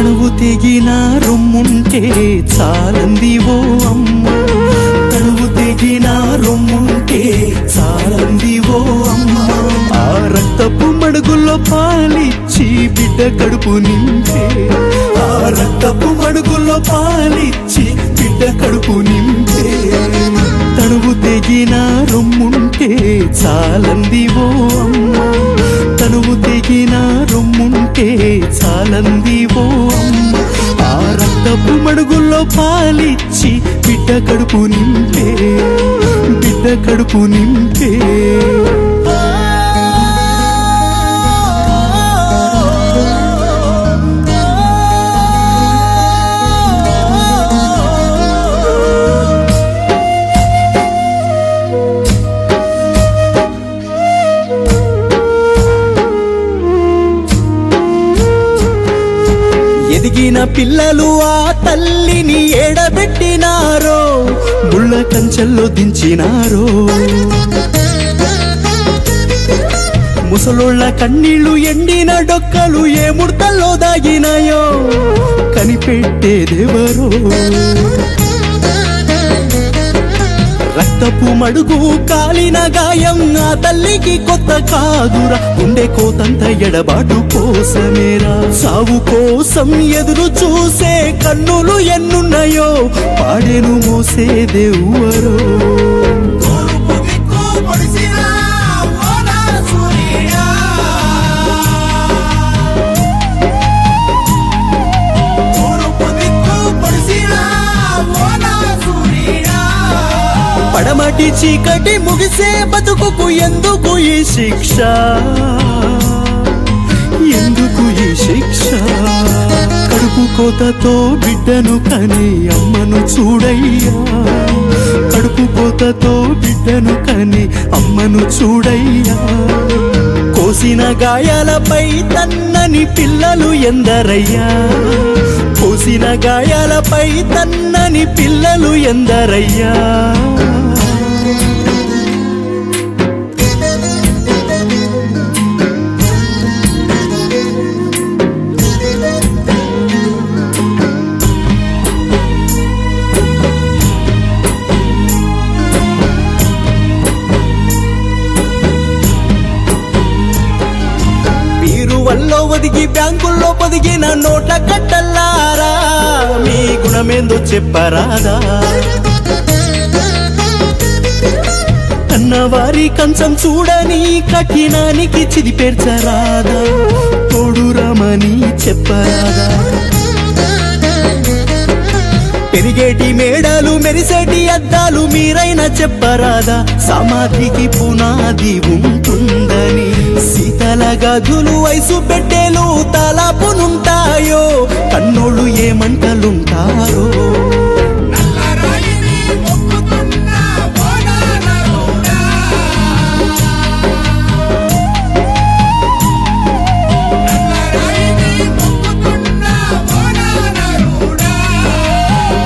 తనువు తెగిన రొమ్ముంటే చాలంది ఓ అమ్మ, తనువు తెగిన రొమ్ముంటే చాలంది ఓ అమ్మ. ఆ రక్తపు మడుగుల్లో పాలిచ్చి బిడ్డ కడుపు నింపే, ఆ రక్తపు మడుగుల్లో పాలిచ్చి బిడ్డ కడుపు నింపే. తనువు తెగిన రొమ్ముంటే చాలంది ఓ అమ్మ, తనువు తెగిన రొమ్ముంటే చాలంది ఓ అమ్మ. ఆ రక్తపు మడుగుల్లో పాలిచ్చి బిడ్డ కడుపు నింపే, బిడ్డ కడుపు నింపే. ఎదిగిన పిల్లలు ఆ తల్లిని ఏడబెట్టినారో, ముళ్ళ కంచెల్లో దించినారో. ముసలోళ్ళ కన్నీళ్లు ఎండిన డొక్కలు ఏ ముడతల్లో దాగినాయో, కనిపెట్టేదెవరో. రక్తపు మడుగు కాలిన గాయం ఆ తల్లికి కొత్త కాదురా, ఉండే కోతంత ఎడబాటు కోసమేరా. సావు కోసం ఎదురు చూసే కన్నులు ఎన్నున్నాయో, పాడెను మోసేదెవ్వరో. పడమటి చీకటి ముగిసే బతుకుకు ఎందుకు ఈ శిక్ష, ఎందుకు ఈ శిక్ష. కడుపు కోతతో బిడ్డను కని అమ్మను చూడయ్యా, కడుపు కోతతో బిడ్డను కని అమ్మను చూడయ్యా. కోసిన గాయాలపై తన్నని పిల్లలు ఎందరయ్యా, కోసిన గాయాలపై తన్నని పిల్లలు ఎందరయ్యా. వల్లో ఒదిగి బ్యాంకుల్లో పొదిగిన నోట్ల కట్టల్లారా, మీ గుణమేందో చెప్పరాదా. అన్నవారి కంచం చూడని కఠినానికి చిదిపేర్చరాదా, తోడు రమని చెప్పరాదా. పెరిగేటి మేడలు మెరిసేటి అద్దాలు మీరైనా చెప్పరాదా, సమాధికి పునాది ఉంటుందని. శీతల గదులు వయసు పెట్టేలు తలాపునుంటాయో, కన్నోళ్ళు ఏమంటలుంటారో.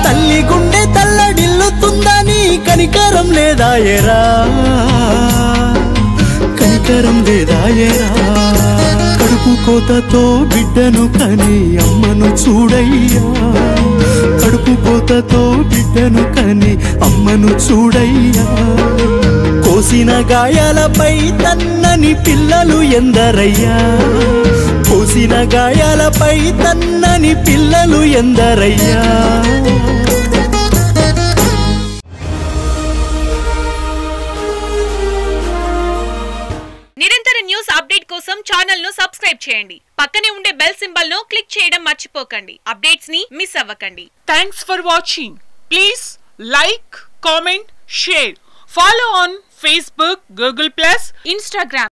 తల్లి గుండె తల్లడిల్లుతుందని కనికరం లేదాయరా, కనికరం లేదాయరా. కడుపు కోతతో బిడ్డను కని అమ్మను చూడయ్యా, కడుపు కోతతో బిడ్డను కని అమ్మను చూడయ్యా. కోసిన గాయాలపై తన్నని పిల్లలు ఎందరయ్యా, కోసిన గాయాలపై తన్నని పిల్లలు ఎందరయ్యా. నిరంతర న్యూస్ అప్డేట్ కోసం ఛానల్ ను సబ్స్క్రైబ్ చేయండి. పక్కనే ఉండే బెల్ సింబల్ ను క్లిక్ చేయడం మర్చిపోకండి. అప్డేట్స్ ని మిస్ అవ్వకండి. Thanks for watching. Please like, comment, share. Follow on Facebook, Google+, Instagram.